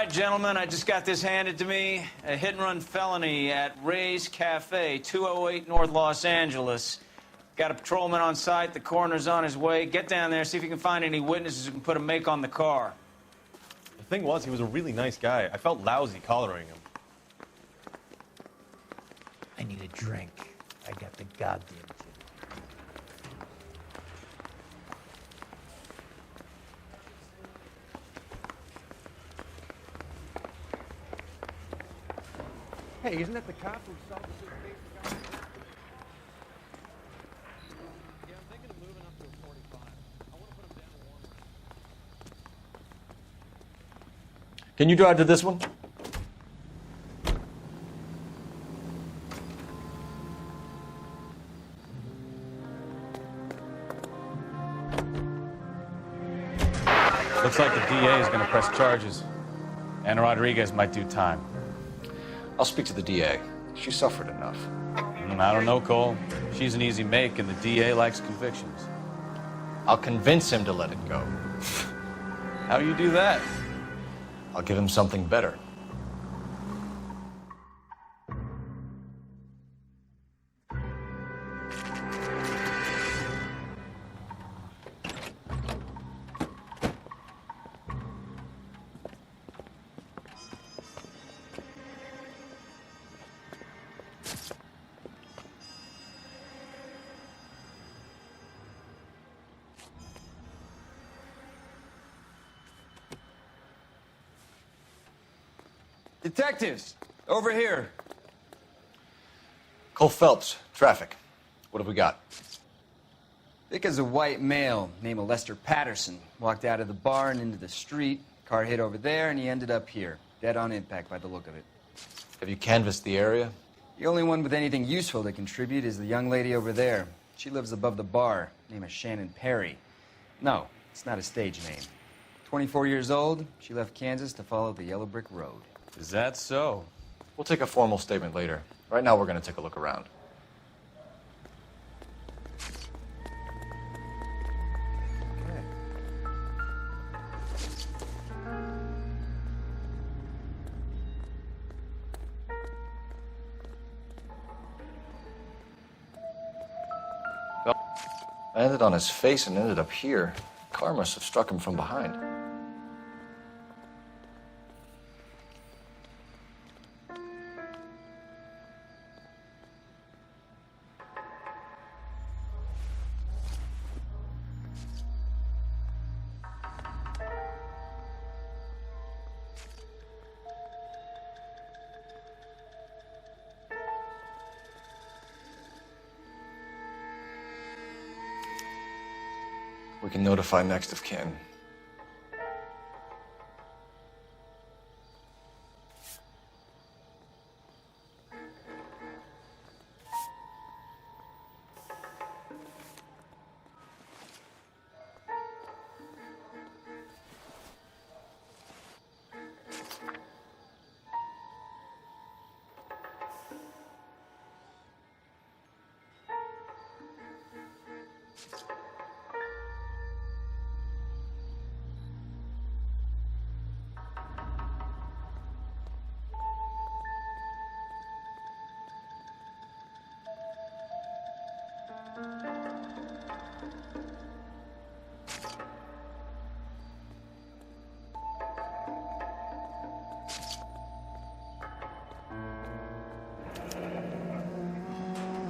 right, gentlemen, I just got this handed to me. A hit-and-run felony at Ray's Cafe, 208 North Los Angeles. Got a patrolman on site. The coroner's on his way. Get down there, see if you can find any witnesses who can put a make on the car. The thing was, he was a really nice guy. I felt lousy collaring him. I need a drink. I got the goddamn thing. Hey, isn't that the cop who sold the suitcase? Yeah, I'm thinking of moving up to a 45. I want to put him down a warm round. Can you drive to this one? Looks like the DA is going to press charges. Anna Rodriguez might do time. I'll speak to the DA. She suffered enough. I don't know, Cole. She's an easy make, and the DA likes convictions. I'll convince him to let it go. How do you do that? I'll give him something better. Detectives, over here. Cole Phelps, traffic. What have we got? Thick as a white male named Lester Patterson. Walked out of the bar and into the street. Car hit over there, and he ended up here. Dead on impact by the look of it. Have you canvassed the area? The only one with anything useful to contribute is the young lady over there. She lives above the bar. Name is Shannon Perry. No, it's not a stage name. 24 years old, she left Kansas to follow the yellow brick road. Is that so? We'll take a formal statement later. Right now, we're going to take a look around. Well, I landed on his face and ended up here. The car must have struck him from behind. We can notify next of kin.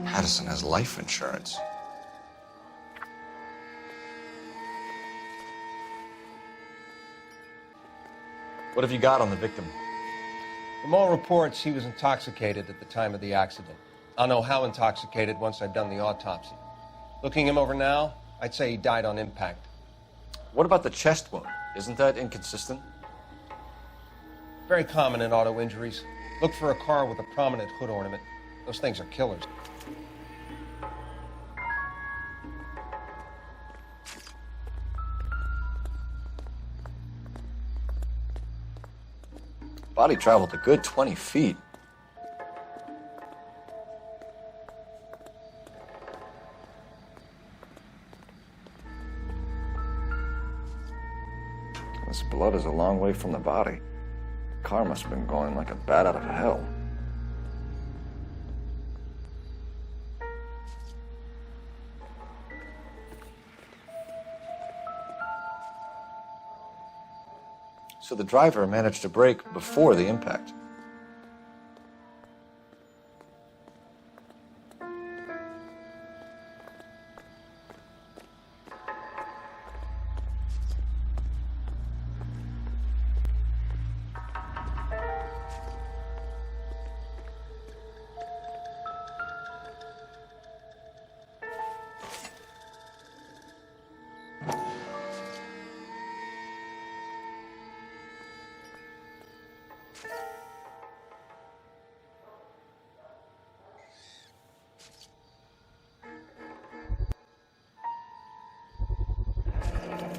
Patterson has life insurance. What have you got on the victim? From all reports, he was intoxicated at the time of the accident. I'll know how intoxicated once I've done the autopsy. Looking him over now, I'd say he died on impact. What about the chest wound? Isn't that inconsistent? Very common in auto injuries. Look for a car with a prominent hood ornament. Those things are killers. Body traveled a good 20 feet. This blood is a long way from the body. car must have been going like a bat out of hell. So the driver managed to brake before the impact.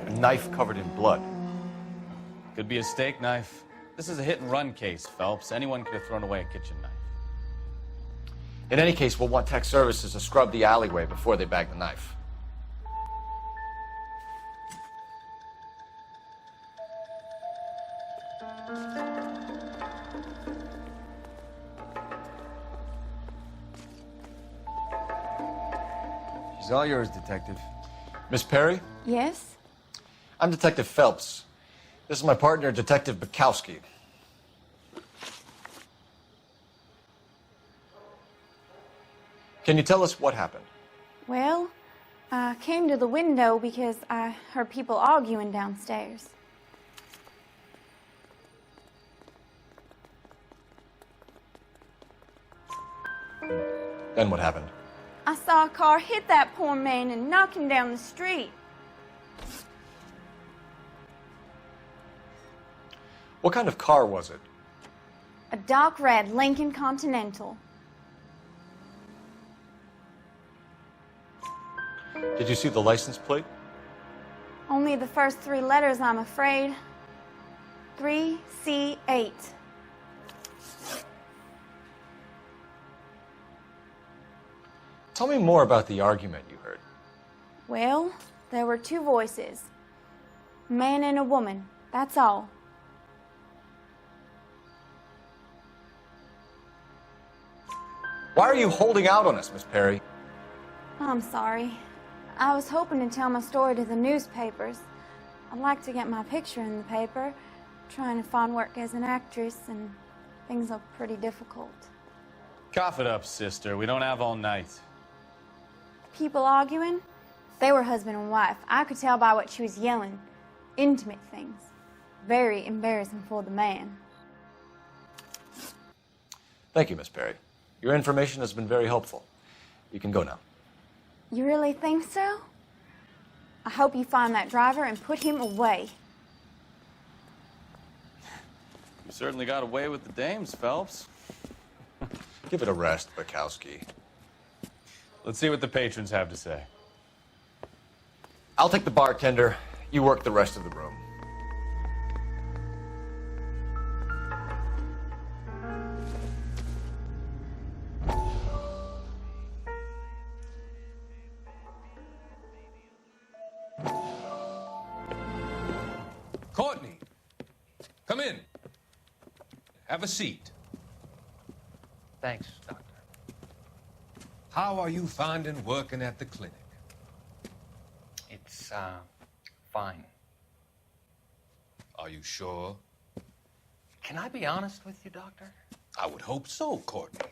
A knife covered in blood. Could be a steak knife. This is a hit-and-run case, Phelps. Anyone could have thrown away a kitchen knife. In any case, we'll want tech services to scrub the alleyway before they bag the knife. She's all yours, Detective. Miss Perry? Yes? I'm Detective Phelps. This is my partner, Detective Bukowski. Can you tell us what happened? Well, I came to the window because I heard people arguing downstairs. Then what happened? I saw a car hit that poor man and knock him down the street. What kind of car was it? A dark red Lincoln Continental. Did you see the license plate? Only the first three letters, I'm afraid. 3C8. Tell me more about the argument you heard. Well, there were two voices. A man and a woman, that's all. Why are you holding out on us, Miss Perry? I'm sorry. I was hoping to tell my story to the newspapers. I'd like to get my picture in the paper. Trying to find work as an actress, and things are pretty difficult. Cough it up, sister. We don't have all night. People arguing? They were husband and wife. I could tell by what she was yelling. Intimate things. Very embarrassing for the man. Thank you, Miss Perry. Your information has been very helpful. You can go now. You really think so? I hope you find that driver and put him away. You certainly got away with the dames, Phelps. Give it a rest, Bukowski. Let's see what the patrons have to say. I'll take the bartender. You work the rest of the room. Courtney, come in. Have a seat. Thanks, Doctor. How are you finding working at the clinic? It's, fine. Are you sure? Can I be honest with you, Doctor? I would hope so, Courtney.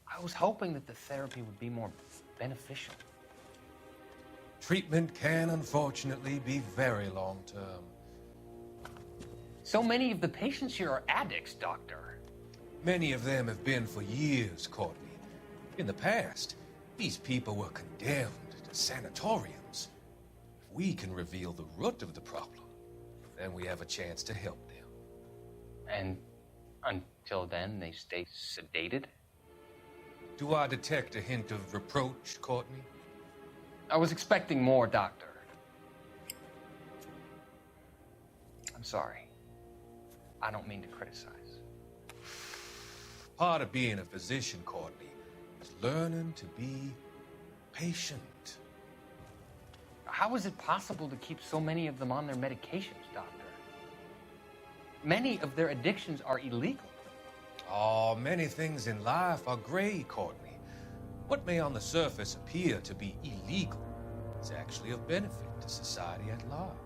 I was hoping that the therapy would be more beneficial. Treatment can, unfortunately, be very long-term. So many of the patients here are addicts, Doctor. Many of them have been for years, Courtney. In the past, these people were condemned to sanatoriums. If we can reveal the root of the problem, then we have a chance to help them. And until then, they stay sedated? Do I detect a hint of reproach, Courtney? I was expecting more, Doctor. I'm sorry. I don't mean to criticize. Part of being a physician, Courtney, is learning to be patient. How is it possible to keep so many of them on their medications, Doctor? many of their addictions are illegal. Oh, many things in life are gray, Courtney. What may on the surface appear to be illegal is actually of benefit to society at large.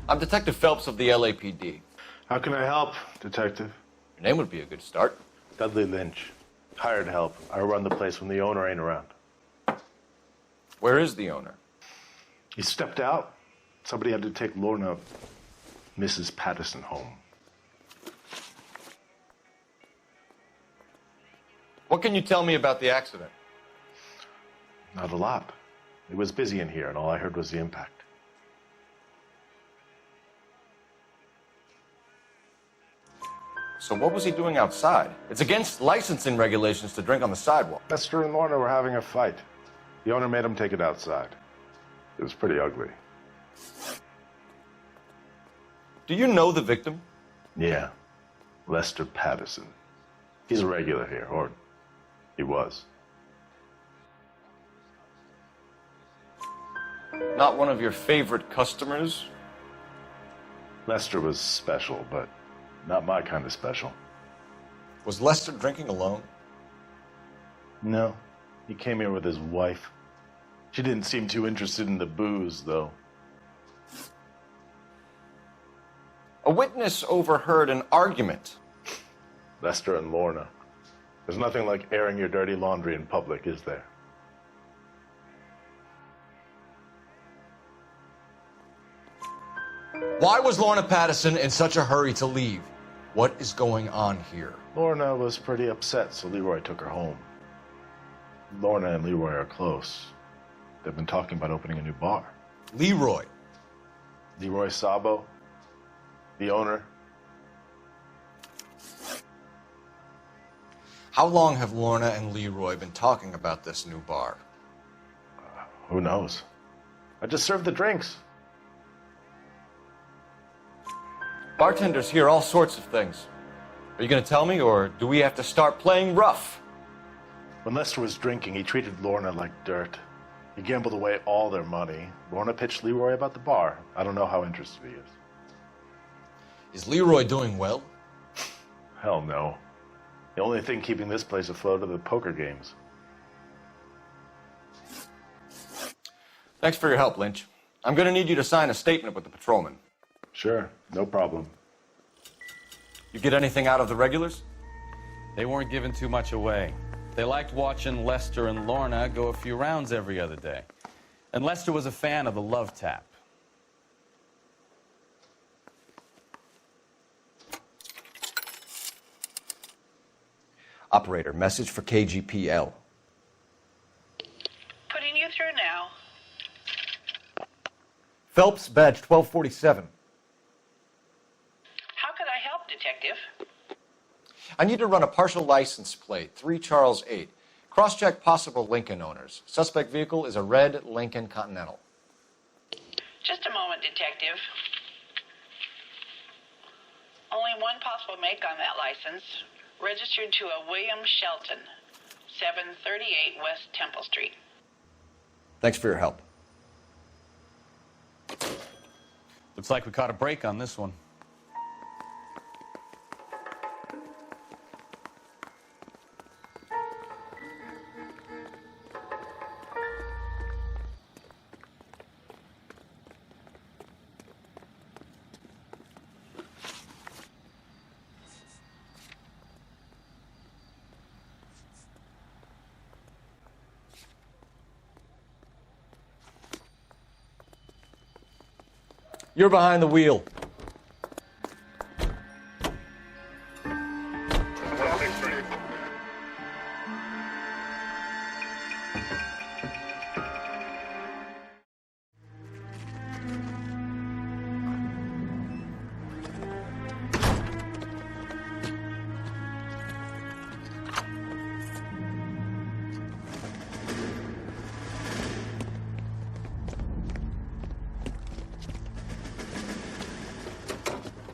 I'm Detective Phelps of the LAPD. How can I help, Detective? Your name would be a good start. Dudley Lynch. Hired help. I run the place when the owner ain't around. Where is the owner? He stepped out. Somebody had to take Lorna, Mrs. Patterson, home. What can you tell me about the accident? Not a lot. It was busy in here, and all I heard was the impact. So what was he doing outside? It's against licensing regulations to drink on the sidewalk. Lester and Lorna were having a fight. The owner made him take it outside. It was pretty ugly. Do you know the victim? Yeah. Lester Patterson. He's a regular here, or he was. Not one of your favorite customers? Lester was special, but not my kind of special. Was Lester drinking alone? No. He came here with his wife. She didn't seem too interested in the booze, though. A witness overheard an argument. Lester and Lorna. There's nothing like airing your dirty laundry in public, is there? Why was Lorna Patterson in such a hurry to leave? What is going on here? Lorna was pretty upset, so Leroy took her home. Lorna and Leroy are close. They've been talking about opening a new bar. Leroy? Leroy Sabo, the owner. How long have Lorna and Leroy been talking about this new bar? Who knows? I just served the drinks. Bartenders hear all sorts of things. Are you going to tell me, or do we have to start playing rough? When Lester was drinking, he treated Lorna like dirt. He gambled away all their money. Lorna pitched Leroy about the bar. I don't know how interested he is. Is Leroy doing well? Hell no. The only thing keeping this place afloat are the poker games. Thanks for your help, Lynch. I'm going to need you to sign a statement with the patrolman. Sure, no problem. You get anything out of the regulars? They weren't giving too much away. They liked watching Lester and Lorna go a few rounds every other day. And Lester was a fan of the love tap. Operator, message for KGPL. Putting you through now. Phelps, badge 1247. How could I help, Detective? I need to run a partial license plate, 3 Charles 8. Cross-check possible Lincoln owners. Suspect vehicle is a red Lincoln Continental. Just a moment, Detective. Only one possible make on that license. Registered to a William Shelton, 738 West Temple Street. Thanks for your help. Looks like we caught a break on this one. You're behind the wheel.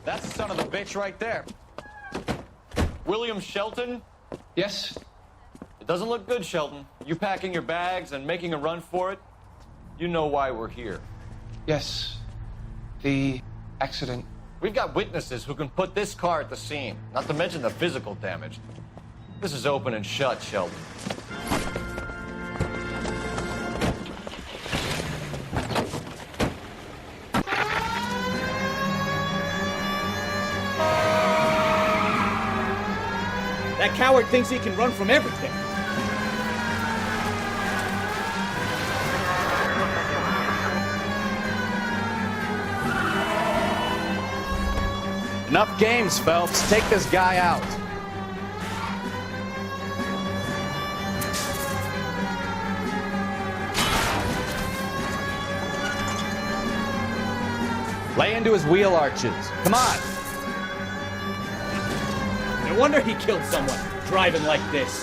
That's the son of the bitch right there. William Shelton? Yes? It doesn't look good, Shelton. You packing your bags and making a run for it? You know why we're here. Yes. The accident. We've got witnesses who can put this car at the scene, not to mention the physical damage. This is open and shut, Shelton. That coward thinks he can run from everything. Enough games, Phelps. Take this guy out. Lay into his wheel arches. Come on. No wonder he killed someone, driving like this.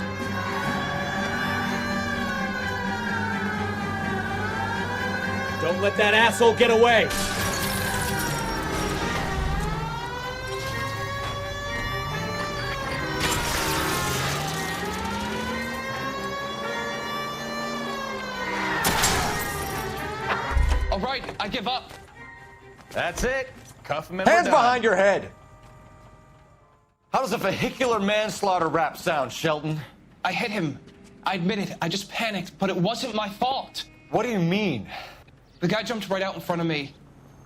Don't let that asshole get away. All right, I give up. That's it. Cuff him and Hands we're done. behind your head! How does a vehicular manslaughter rap sound, Shelton? I hit him. I admit it. I just panicked, but it wasn't my fault. What do you mean? The guy jumped right out in front of me.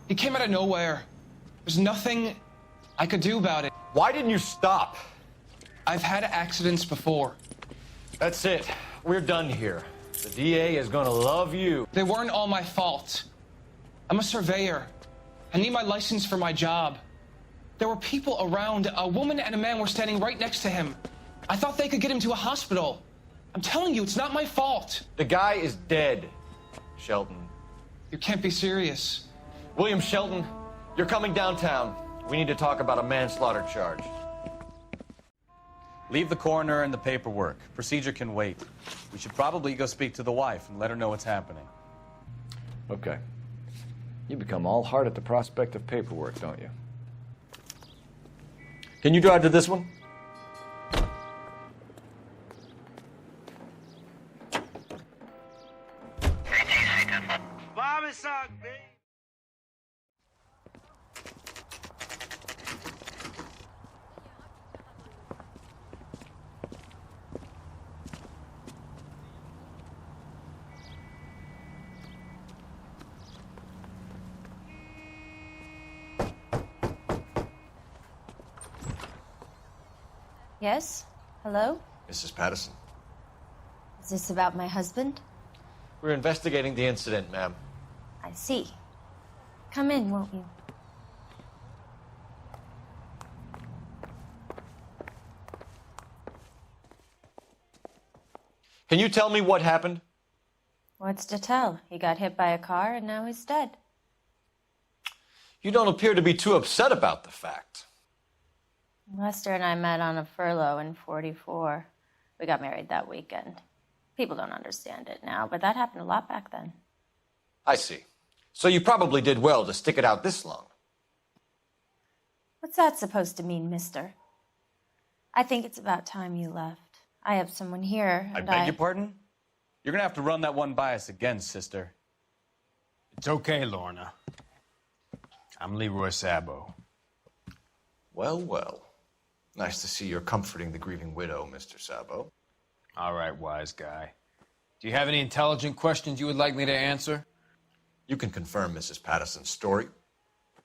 He came out of nowhere. There's nothing I could do about it. Why didn't you stop? I've had accidents before. That's it. We're done here. The DA is gonna love you. They weren't all my fault. I'm a surveyor. I need my license for my job. There were people around. A woman and a man were standing right next to him. I thought they could get him to a hospital. I'm telling you, it's not my fault. The guy is dead, Shelton. You can't be serious. William Shelton, you're coming downtown. We need to talk about a manslaughter charge. Leave the coroner and the paperwork. Procedure can wait. We should probably go speak to the wife and let her know what's happening. Okay. You become all heart at the prospect of paperwork, don't you? Can you drive to this one? Yes? Hello? Mrs. Patterson. Is this about my husband? We're investigating the incident, ma'am. I see. Come in, won't you? Can you tell me what happened? What's to tell? He got hit by a car and now he's dead. You don't appear to be too upset about the fact. Lester and I met on a furlough in '44. We got married that weekend. People don't understand it now, but that happened a lot back then. I see. So you probably did well to stick it out this long. What's that supposed to mean, mister? I think it's about time you left. I have someone here, I and beg your pardon? You're gonna have to run that one by us again, sister. It's okay, Lorna. I'm Leroy Sabo. Well, well. Nice to see you're comforting the grieving widow, Mr. Sabo. All right, wise guy. Do you have any intelligent questions you would like me to answer? You can confirm Mrs. Patterson's story.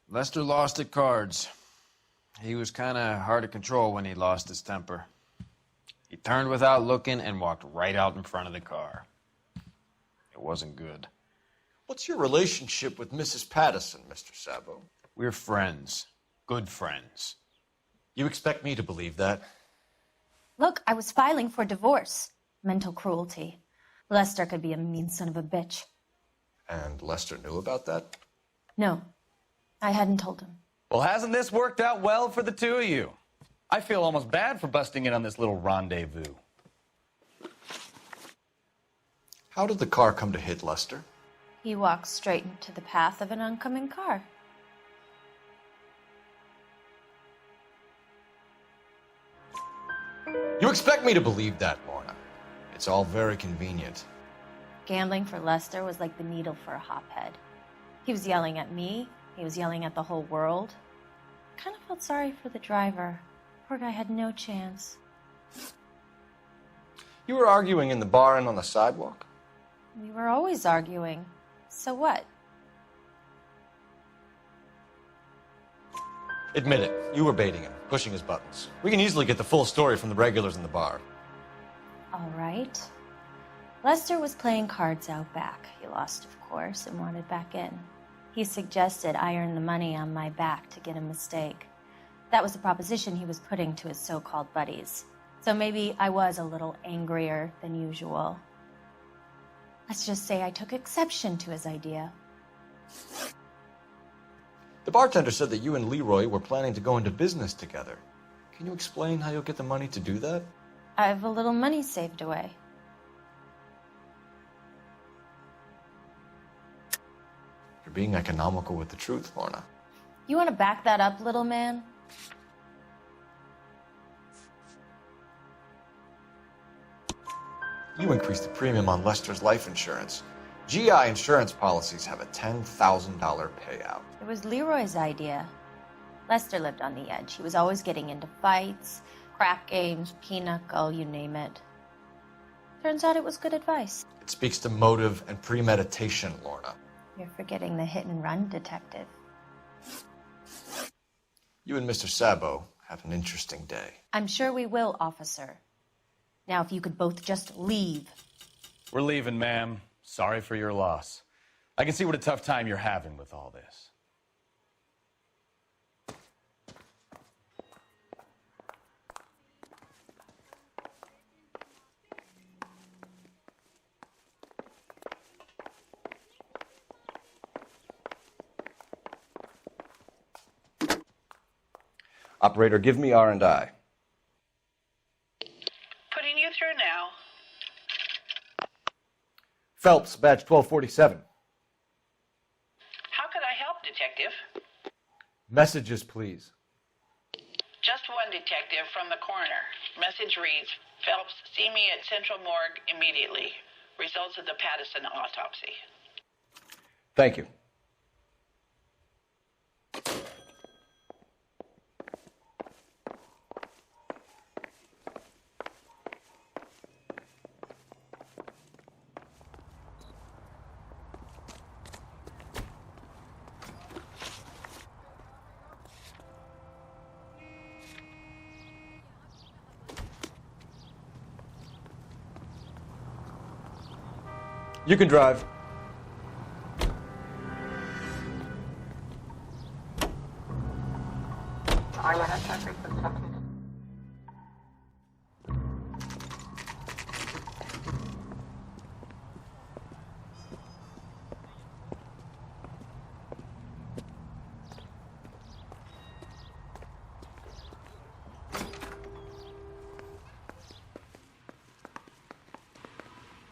Lester lost at cards. He was kind of hard to control when he lost his temper. He turned without looking and walked right out in front of the car. It wasn't good. What's your relationship with Mrs. Patterson, Mr. Sabo? We're friends. Good friends. You expect me to believe that? Look, I was filing for divorce. Mental cruelty. Lester could be a mean son of a bitch. And Lester knew about that? No, I hadn't told him. Well, hasn't this worked out well for the two of you? I feel almost bad for busting in on this little rendezvous. How did the car come to hit Lester? He walked straight into the path of an oncoming car. You You expect me to believe that, Lorna? It's all very convenient. Gambling for Lester was like the needle for a hophead. He was yelling at me. He was yelling at the whole world. I kind of felt sorry for the driver. Poor guy had no chance. You were arguing in the bar and on the sidewalk? We were always arguing. So what? Admit it, you were baiting him, pushing his buttons. We can easily get the full story from the regulars in the bar. All right. Lester was playing cards out back. He lost, of course, and wanted back in. He suggested I earn the money on my back to get a mistake. That was the proposition he was putting to his so-called buddies. So maybe I was a little angrier than usual. Let's just say I took exception to his idea. The bartender said that you and Leroy were planning to go into business together. Can you explain how you'll get the money to do that? I have a little money saved away. You're being economical with the truth, Lorna. You want to back that up, little man? You increased the premium on Lester's life insurance. GI insurance policies have a $10,000 payout. It was Leroy's idea. Lester lived on the edge. He was always getting into fights, crap games, pinochle, you name it. Turns out it was good advice. It speaks to motive and premeditation, Lorna. You're forgetting the hit and run detective. You and Mr. Sabo have an interesting day. I'm sure we will, officer. Now, if you could both just leave. We're leaving, ma'am. Sorry for your loss. I can see what a tough time you're having with all this. Operator, give me R&I. Putting you through now. Phelps, badge 1247. How could I help, Detective? Messages, please. Just one detective from the coroner. Message reads, Phelps, see me at Central Morgue immediately. Results of the Patterson autopsy. Thank you. You can drive.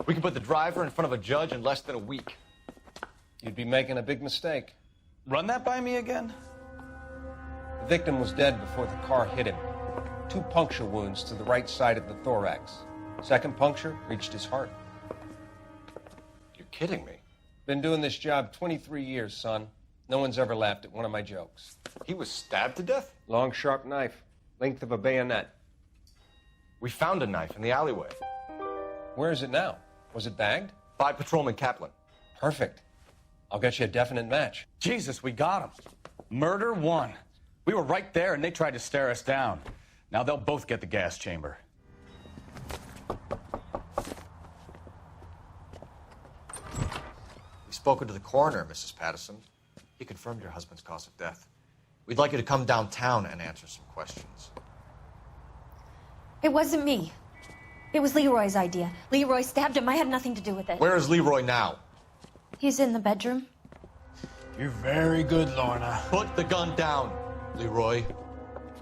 We can put the driver in front of a judge in less than a week. You'd be making a big mistake. Run that by me again? The victim was dead before the car hit him. 2 puncture wounds to the right side of the thorax. Second puncture reached his heart. You're kidding me. Been doing this job 23 years, son. No one's ever laughed at one of my jokes. He was stabbed to death? Long, sharp knife. Length of a bayonet. We found a knife in the alleyway. Where is it now? Was it bagged? By Patrolman Kaplan. Perfect. I'll get you a definite match. Jesus, we got him. Murder 1. We were right there and they tried to stare us down. Now they'll both get the gas chamber. We've spoken to the coroner, Mrs. Patterson. He confirmed your husband's cause of death. We'd like you to come downtown and answer some questions. It wasn't me. It was Leroy's idea. Leroy stabbed him. I had nothing to do with it. Where is Leroy now? He's in the bedroom. You're very good, Lorna. Put the gun down, Leroy.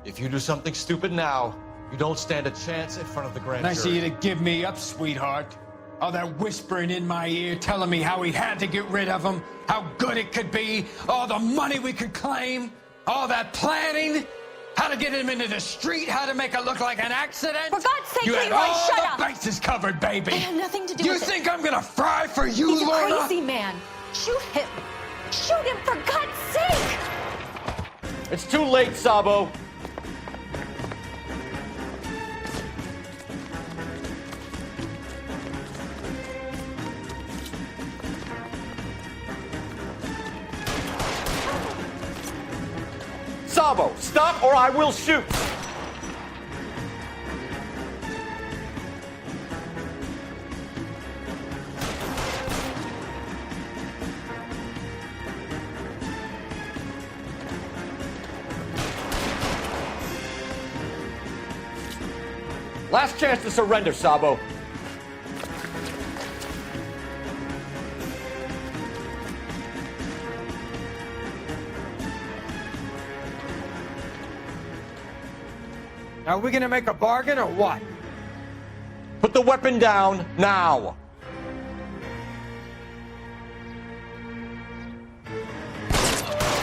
If you do something stupid now, you don't stand a chance in front of the grand Nice of jury. you to give me up, sweetheart. All that whispering in my ear telling me how we had to get rid of him, how good it could be, all the money we could claim, all that planning. How to get him into the street, how to make it look like an accident. For God's sake, you had Leroy, all shut the up. bases covered, baby. I had nothing to do You with it. think I'm gonna fry for you, He's a Lorna? crazy man. Shoot him. Shoot him, for God's sake. It's too late, Sabo. Sabo, stop or I will shoot! Last chance to surrender, Sabo. Now, are we gonna make a bargain or what? Put the weapon down now.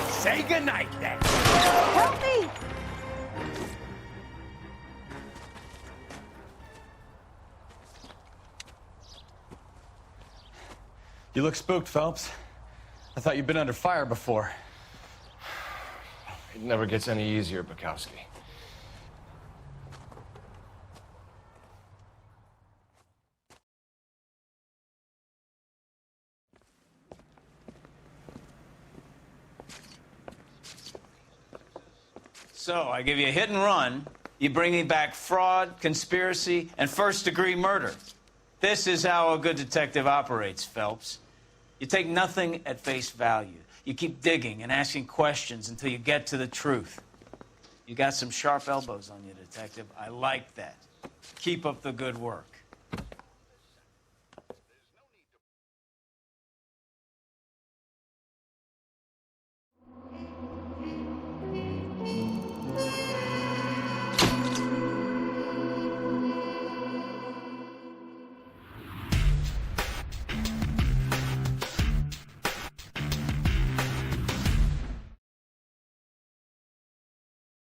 Say goodnight, then. Help me. You look spooked, Phelps. I thought you'd been under fire before. It never gets any easier, Bukowski. So, I give you a hit and run. You bring me back fraud, conspiracy, and first-degree murder. This is how a good detective operates, Phelps. You take nothing at face value. You keep digging and asking questions until you get to the truth. You got some sharp elbows on you, detective. I like that. Keep up the good work.